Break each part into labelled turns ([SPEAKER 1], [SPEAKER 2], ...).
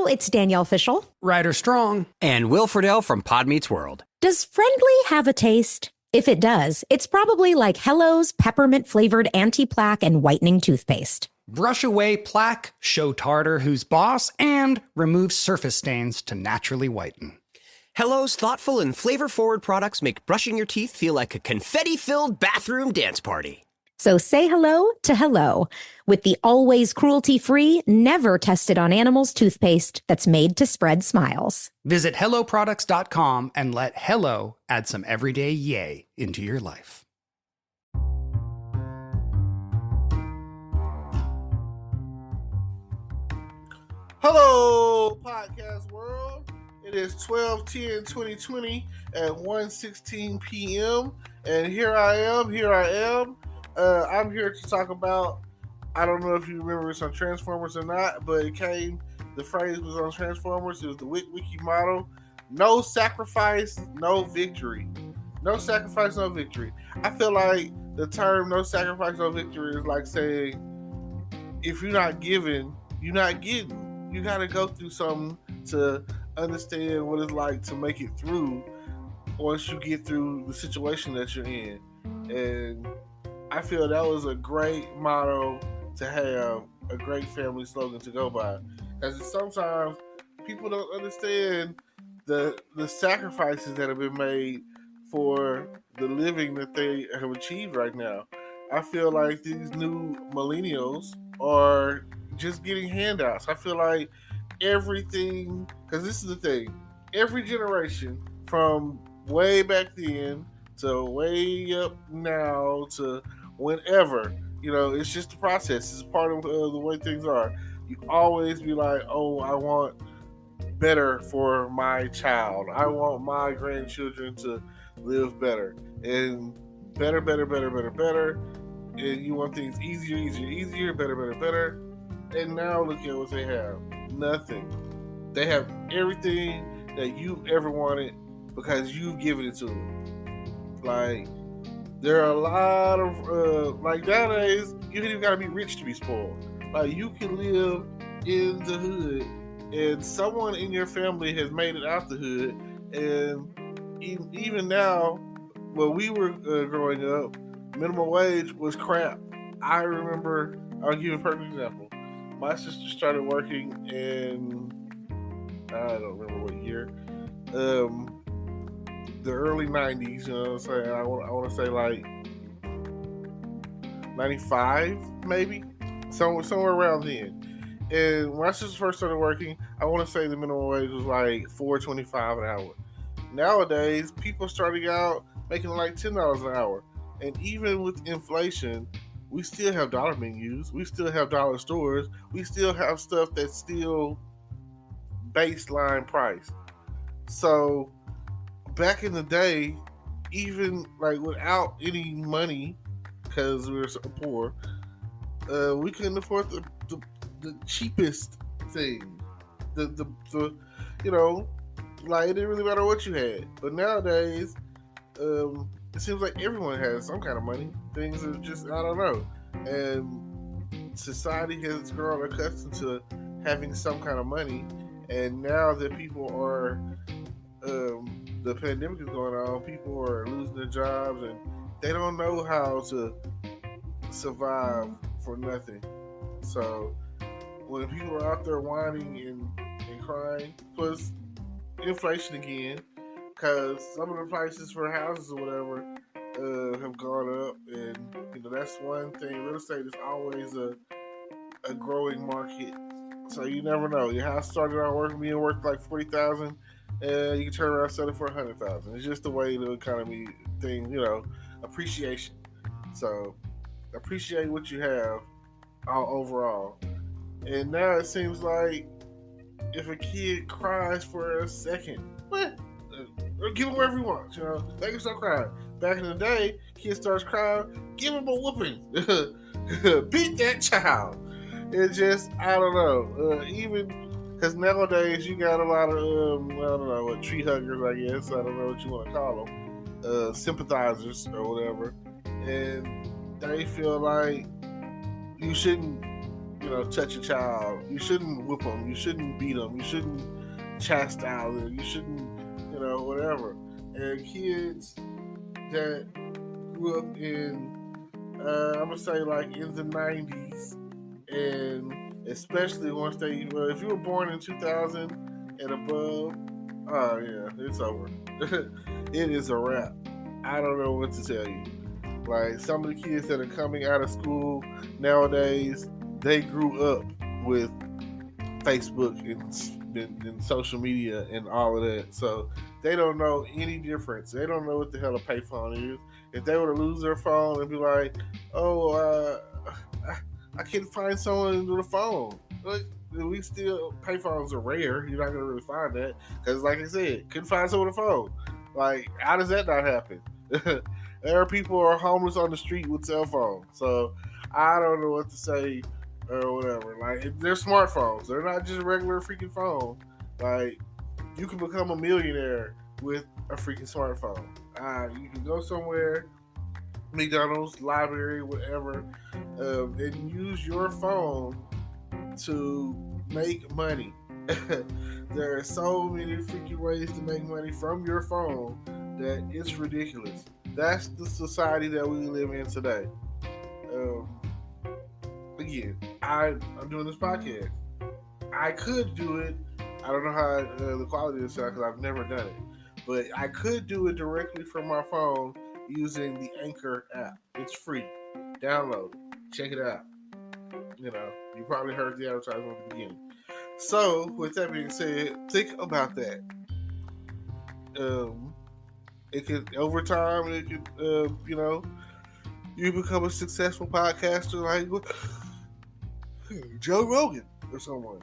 [SPEAKER 1] Hello, it's Danielle Fishel.
[SPEAKER 2] Ryder Strong.
[SPEAKER 3] And Will Friedle from Pod Meets World.
[SPEAKER 1] Does friendly have a taste? If it does, it's probably like Hello's peppermint-flavored anti-plaque and whitening toothpaste.
[SPEAKER 2] Brush away plaque, show tartar who's boss, and remove surface stains to naturally whiten.
[SPEAKER 3] Hello's thoughtful and flavor-forward products make brushing your teeth feel like a confetti-filled bathroom dance party.
[SPEAKER 1] So say hello to Hello with the always cruelty-free, never tested on animals toothpaste that's made to spread smiles.
[SPEAKER 2] Visit HelloProducts.com and let Hello add some everyday yay into your life.
[SPEAKER 4] Hello, podcast world. It is 12/10/2020 at 1:16 p.m. And here I am. I'm here to talk about, I don't know if you remember this on Transformers or not, but the phrase was on Transformers. It was the Wiki motto: no sacrifice, no victory. No sacrifice, no victory. I feel like the term no sacrifice, no victory is like saying, if you're not giving, you're not getting. You got to go through something to understand what it's like to make it through once you get through the situation that you're in. And I feel that was a great motto to have, a great family slogan to go by. Because sometimes people don't understand the sacrifices that have been made for the living that they have achieved right now. I feel like these new millennials are just getting handouts. I feel like everything, because this is the thing, every generation from way back then to way up now to whenever, it's just a process. It's part of the way things are. You always be like, oh, I want better for my child. I want my grandchildren to live better. And better. And you want things easier, better. And now look at what they have. Nothing. They have everything that you ever wanted because you've given it to them. Like, there are a lot of, nowadays, you don't even gotta be rich to be spoiled. Like, you can live in the hood and someone in your family has made it out the hood. And even now, when we were growing up, minimum wage was crap. I remember, I'll give you a perfect example. My sister started working in, I don't remember what year, the early 90s, you know what I'm saying? I want to say like 95, maybe? Somewhere around then. And when my sister first started working, I want to say the minimum wage was like $4.25 an hour. Nowadays, people starting out making like $10 an hour. And even with inflation, we still have dollar menus. We still have dollar stores. We still have stuff that's still baseline price. So back in the day, even like without any money, because we were so poor, we couldn't afford the cheapest thing. The like it didn't really matter what you had. But nowadays, it seems like everyone has some kind of money. Things are just, I don't know. And society has grown accustomed to having some kind of money. And now that people are, the pandemic is going on, people are losing their jobs and they don't know how to survive for nothing. So when people are out there whining and crying, plus inflation again, because some of the prices for houses or whatever have gone up, and that's one thing. Real estate is always a growing market, so you never know. Your house started out being worth like $40,000, and you can turn around and sell it for $100,000. It's just the way the economy thing, appreciation. So appreciate what you have overall. And now it seems like if a kid cries for a second, what? Give him whatever he wants, Make him start crying. Back in the day, kid starts crying, give him a whooping. Beat that child. It's just, I don't know. Even because nowadays you got a lot of, I don't know, what, tree huggers, I guess. I don't know what you want to call them. Sympathizers or whatever. And they feel like you shouldn't touch a child. You shouldn't whip them. You shouldn't beat them. You shouldn't chastise them. You shouldn't, whatever. And kids that grew up in, I'm gonna say like in the 90s, and especially once if you were born in 2000 and above, oh yeah, it's over. It is a wrap. I don't know what to tell you. Like, some of the kids that are coming out of school nowadays, they grew up with Facebook and social media and all of that. So they don't know any difference. They don't know what the hell a payphone is. If they were to lose their phone and be like, oh, I can't find someone with a phone. Like, payphones are rare. You're not going to really find that. Because, like I said, couldn't find someone with a phone. Like, how does that not happen? There are people who are homeless on the street with cell phones. So I don't know what to say or whatever. Like, they're smartphones. They're not just a regular freaking phone. Like, you can become a millionaire with a freaking smartphone. You can go somewhere, McDonald's, library, whatever, and use your phone to make money. There are so many freaking ways to make money from your phone that it's ridiculous. That's the society that we live in today. Again, I'm doing this podcast. I could do it. I don't know how the quality is because I've never done it. But I could do it directly from my phone using the Anchor app. It's free. Download it. Check it out. You probably heard the advertisement at the beginning. So, with that being said, think about that. It could, over time, you become a successful podcaster like Joe Rogan or someone.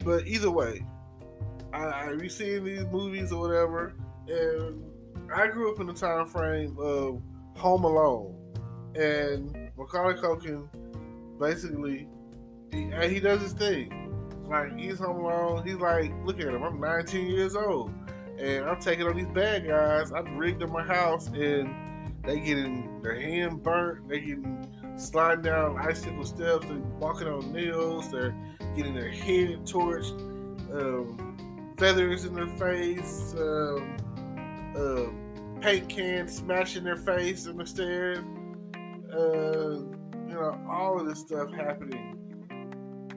[SPEAKER 4] But either way, I be seeing these movies or whatever, and I grew up in the time frame of Home Alone, and Macaulay Culkin basically he does his thing. Like, he's home alone. He's like, look at him. I'm 19 years old, and I'm taking on these bad guys. I've rigged up my house, and they getting their hand burnt. They getting sliding down icicle steps. They're walking on nails. They're getting their head torched. Feathers in their face. Paint cans smashing their face in the stairs. All of this stuff happening.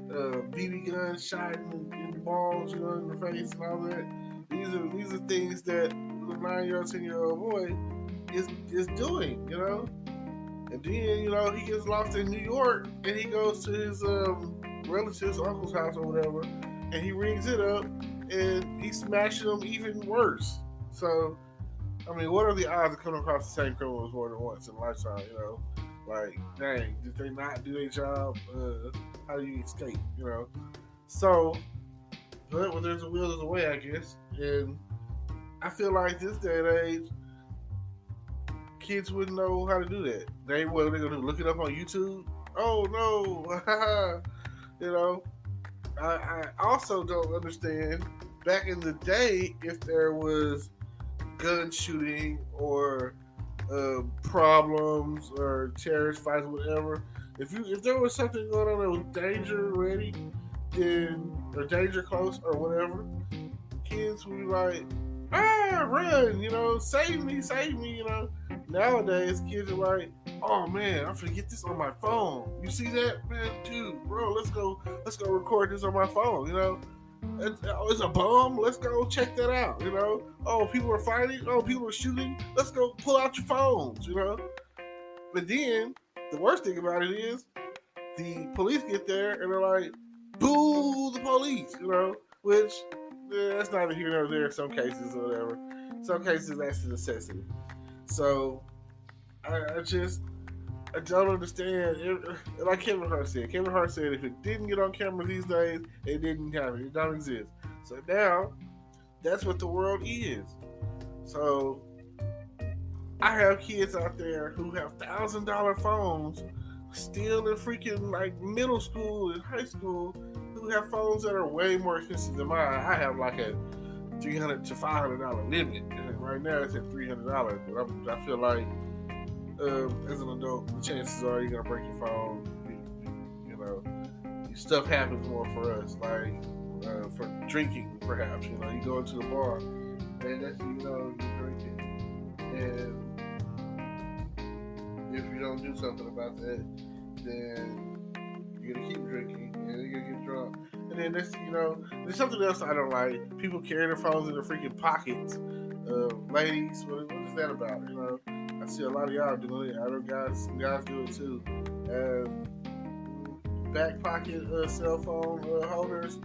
[SPEAKER 4] BB guns shot in the balls, in the face and all that. These are things that the 9-year-old, 10-year-old boy is doing, And then, he gets lost in New York and he goes to his relative's uncle's house or whatever, and he rings it up and he's smashing them even worse. So, I mean, what are the odds of coming across the same criminals more than once in a lifetime, Like, dang, did they not do their job? How do you escape, So, but when there's a will, there's a way, I guess. And I feel like this day and age, kids wouldn't know how to do that. They're going to look it up on YouTube. Oh, no. I also don't understand, back in the day, if there was gun shooting or problems or terrorist fights, whatever. If there was something going on that was danger ready, or danger close or whatever, kids would be like, run, save me, Nowadays, kids are like, oh man, I'm gonna get this on my phone. You see that, man, dude, bro? Let's go record this on my phone, It's a bomb. Let's go check that out. Oh, people are fighting. Oh, people are shooting. Let's go pull out your phones. But then the worst thing about it is the police get there and they're like, "Boo the police!" Which that's neither here nor there. In some cases or whatever. In some cases that's a necessity. So I don't understand. Like Kevin Hart said, if it didn't get on camera these days, it didn't happen. It don't exist. So now, that's what the world is. So I have kids out there who have $1,000 phones, still in freaking like middle school and high school, who have phones that are way more expensive than mine. I have like a $300 to $500 limit, and right now it's at $300. But I feel like, as an adult, the chances are you're gonna break your phone, stuff happens more for us, like for drinking, perhaps. You know, you go into the bar, and that's you're drinking, and if you don't do something about that, then you're gonna keep drinking, and you're gonna get drunk. And then there's something else I don't like. People carry their phones in their freaking pockets. Ladies, what is that about? You know, I see a lot of y'all doing it. Other guys do it too. Back pocket cell phone holders,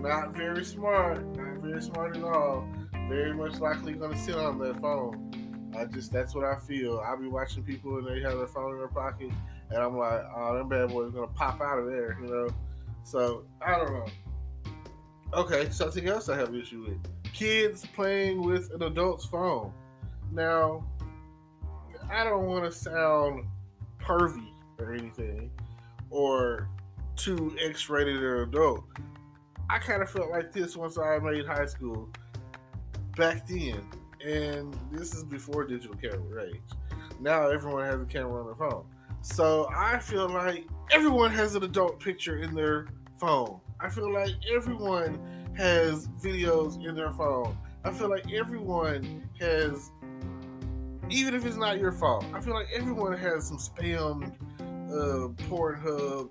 [SPEAKER 4] not very smart. Not very smart at all. Very much likely going to sit on that phone. That's what I feel. I'll be watching people and they have their phone in their pocket, and I'm like, oh, them bad boys going to pop out of there, you know? So, I don't know. Okay, something else I have an issue with. Kids playing with an adult's phone. Now, I don't want to sound pervy or anything, or too X-rated or adult. I kind of felt like this once I made high school. Back then, and this is before digital camera age. Now everyone has a camera on their phone. So I feel like everyone has an adult picture in their phone. I feel like everyone has videos in their phone. I feel like everyone has, even if it's not your fault, I feel like everyone has some spammed Pornhub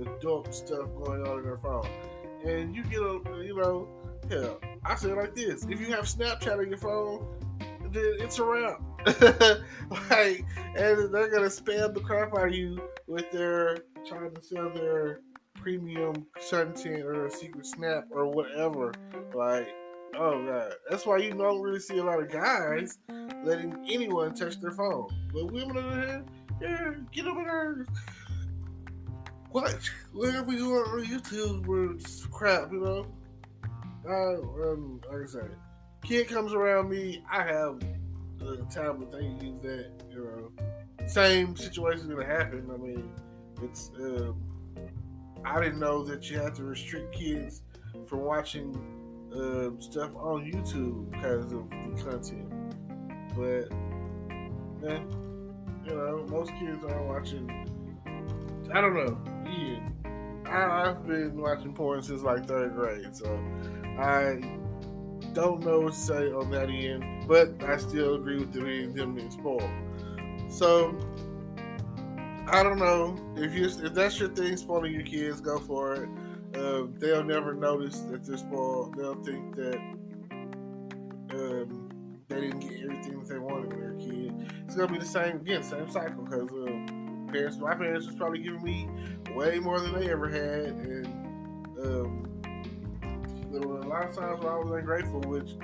[SPEAKER 4] adult stuff going on in their phone. And you get hell, I say it like this: if you have Snapchat on your phone, then it's a wrap. Like, and they're gonna spam the crap out of you with their trying to sell their premium content or a secret snap or whatever. Like, oh god, that's why you don't really see a lot of guys letting anyone touch their phone. But women on the other hand, yeah, get over there. What? Whatever you want on YouTube or crap, you know? Like I said, kid comes around me, I have a tablet, they use that, you know. Same situation's gonna happen. I mean, it's, I didn't know that you had to restrict kids from watching stuff on YouTube because of the content. But, you know, most kids aren't watching, I don't know. Yeah, I've been watching porn since like 3rd grade, so I don't know what to say on that end, but I still agree with them being spoiled. So I don't know if that's your thing, spoiling your kids, go for it. They'll never notice that they're spoiled. They'll think that they didn't get everything that they wanted when they were a kid. It's gonna be the same cycle, because my parents was probably giving me way more than they ever had, and there were a lot of times where I was ungrateful, which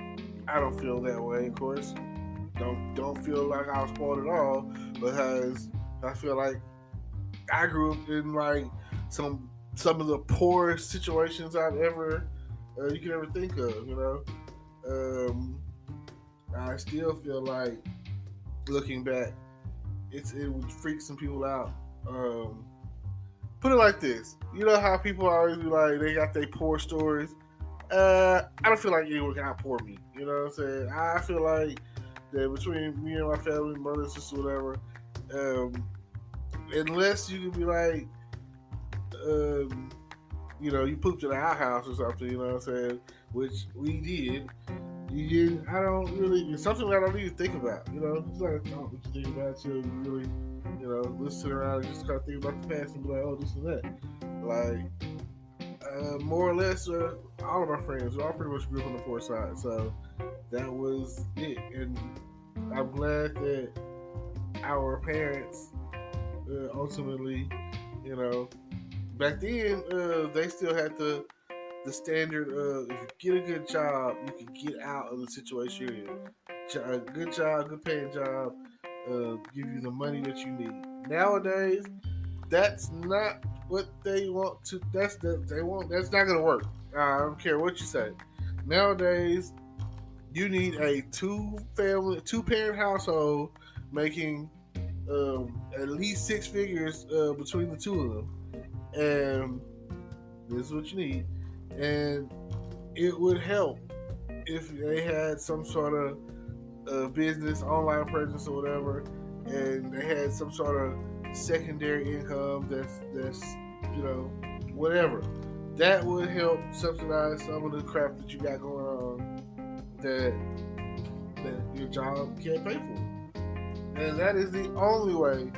[SPEAKER 4] I don't feel that way, of course. Don't feel like I was spoiled at all, because I feel like I grew up in like some of the poorest situations you could ever think of, you know. I still feel like, looking back, it would freak some people out. Put it like this: you know how people always be like, they got their poor stories. I don't feel like anyone can outpour me. You know what I'm saying? I feel like that between me and my family, brother, sister, whatever, unless you can be like, you pooped in our house or something, you know what I'm saying? Which we did. I don't really, it's something I don't even think about, you know? It's like a thought that you think about until you really, listen around and just kind of think about the past and be like, oh, this and that. Like, more or less, all of my friends, we all pretty much grew up on the poor side, so that was it. And I'm glad that our parents ultimately, back then, they still had the standard of, if you get a good job, you can get out of the situation you're in. A good job, good paying job, give you the money that you need. Nowadays, that's not what they want to. That's not going to work. I don't care what you say. Nowadays, you need a two-parent household making at least 6 figures between the two of them, and this is what you need. And it would help if they had some sort of business, online presence or whatever, and they had some sort of secondary income that's whatever. That would help subsidize some of the crap that you got going on that your job can't pay for. And that is the only way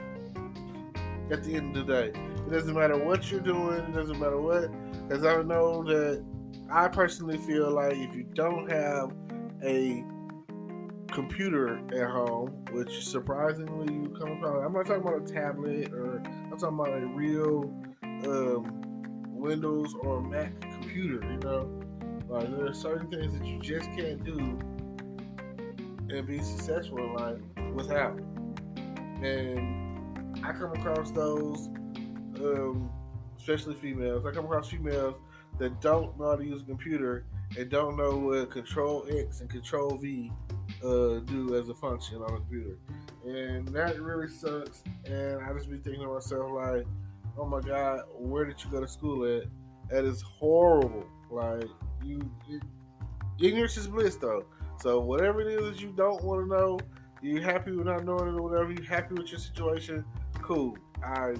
[SPEAKER 4] at the end of the day. It doesn't matter what you're doing, it doesn't matter what, because I know that I personally feel like if you don't have a computer at home, which surprisingly you come across, I'm not talking about a tablet, or I'm talking about a real Windows or Mac computer, like there are certain things that you just can't do and be successful in life without. And I come across those, especially females. I come across females that don't know how to use a computer and don't know what Control X and Control V do as a function on a computer. And that really sucks. And I just be thinking to myself, like, oh my God, where did you go to school at? That is horrible. Like, ignorance is bliss, though. So whatever it is that you don't want to know, you're happy with not knowing it or whatever, you're happy with your situation, cool. But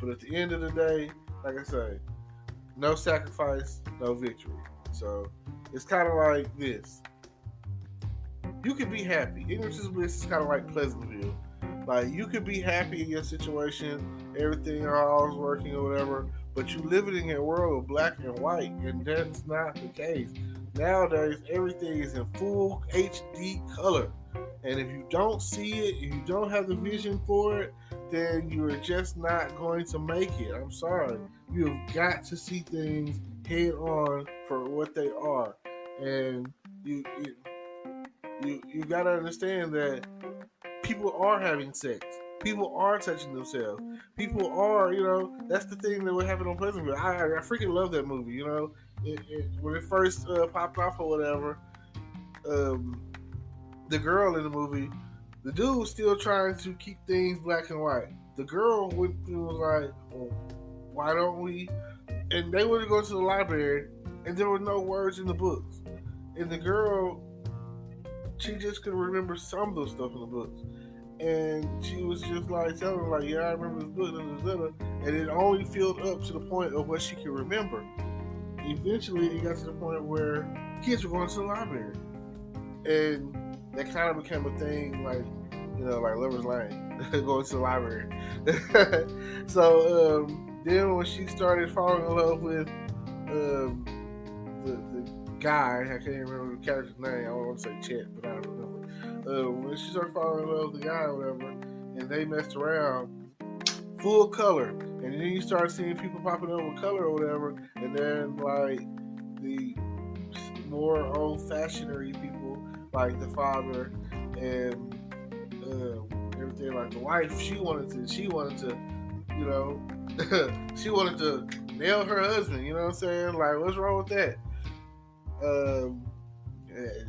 [SPEAKER 4] at the end of the day, like I say, no sacrifice, no victory. So it's kind of like this. You can be happy. Ignorance is bliss is kind of like Pleasantville. Like, you could be happy in your situation, everything all is working or whatever, but you live in a world of black and white, and that's not the case. Nowadays, everything is in full HD color. And if you don't see it, if you don't have the vision for it, then you are just not going to make it. I'm sorry. You have got to see things head on for what they are. And you got to understand that people are having sex. People are touching themselves. People are, that's the thing that would happen on Pleasantville. I freaking love that movie, when it first popped off or whatever, the girl in the movie, the dude was still trying to keep things black and white. The girl was like, well, why don't we? And they would go to the library, and there were no words in the books. And the girl, she just could remember some of the stuff in the books. And she was just like telling him, like, yeah, I remember this book, and it only filled up to the point of what she could remember. Eventually, it got to the point where kids were going to the library. And that kind of became a thing, like, like Lover's Lane, going to the library. So, then when she started falling in love with the guy, I can't even remember the character's name, I don't want to say Chet, but I don't remember. When she started falling in love with the guy or whatever, and they messed around, full color, and then you start seeing people popping up with color or whatever, and then like the more old-fashioned people, like the father and everything, like the wife, she wanted to, she wanted to nail her husband. You know what I'm saying? Like, what's wrong with that?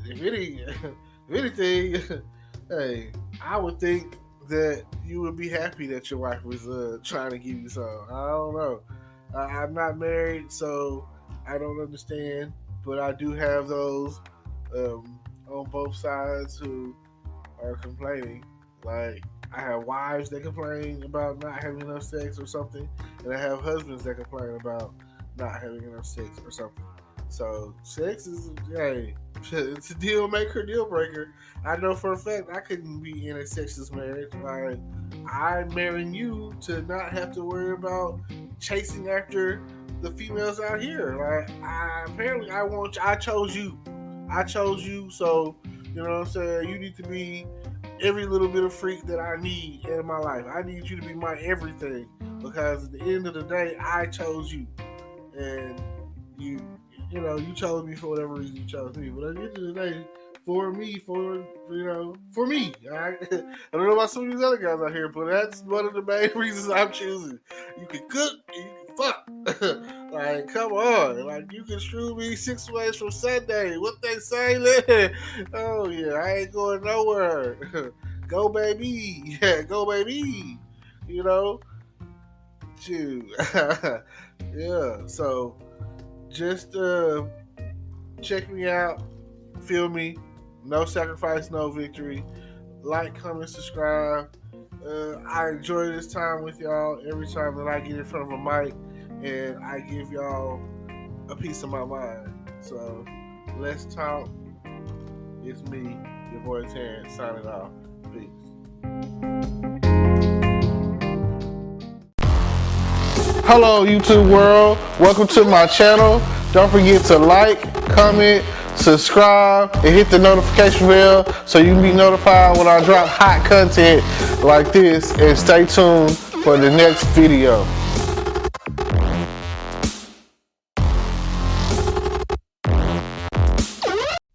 [SPEAKER 4] If anything, hey, I would think that you would be happy that your wife was trying to give you some. I don't know. I'm not married, so I don't understand. But I do have those on both sides who are complaining. Like, I have wives that complain about not having enough sex or something, and I have husbands that complain about not having enough sex or something. So sex is, hey, it's a deal maker, deal breaker. I know for a fact I couldn't be in a sexless marriage. Like, I'm marrying you to not have to worry about chasing after the females out here. Like, I chose you, so you know what I'm saying? You need to be every little bit of freak that I need in my life. I need you to be my everything, because at the end of the day, I chose you, and you chose me for whatever reason you chose me. But at the end of the day, for me, I don't know about some of these other guys out here, but that's one of the main reasons I'm choosing. You can cook, and you can fuck. Like, come on. Like, you can screw me 6 ways from Sunday. What they say? Oh, yeah, I ain't going nowhere. Go, baby. Yeah, go, baby. Shoot. Yeah, so just check me out. Feel me. No sacrifice, no victory. Like, comment, subscribe. I enjoy this time with y'all every time that I get in front of a mic. and I give y'all a piece of my mind. So let's talk. It's me, your boy Terrence, signing off. Peace. Hello, YouTube world. Welcome to my channel. Don't forget to like, comment, subscribe, and hit the notification bell so you can be notified when I drop hot content like this. And stay tuned for the next video.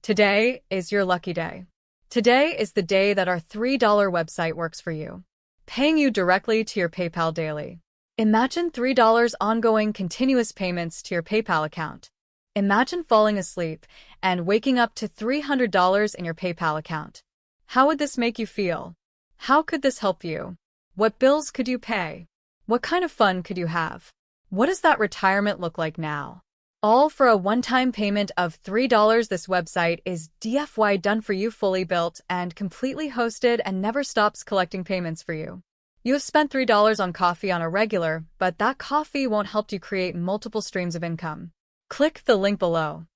[SPEAKER 5] Today is your lucky day. Today is the day that our $3 website works for you, paying you directly to your PayPal daily. Imagine $3 ongoing continuous payments to your PayPal account. Imagine falling asleep and waking up to $300 in your PayPal account. How would this make you feel? How could this help you? What bills could you pay? What kind of fun could you have? What does that retirement look like now? All for a one-time payment of $3. This website is DFY done for you, fully built and completely hosted, and never stops collecting payments for you. You have spent $3 on coffee on a regular, but that coffee won't help you create multiple streams of income. Click the link below.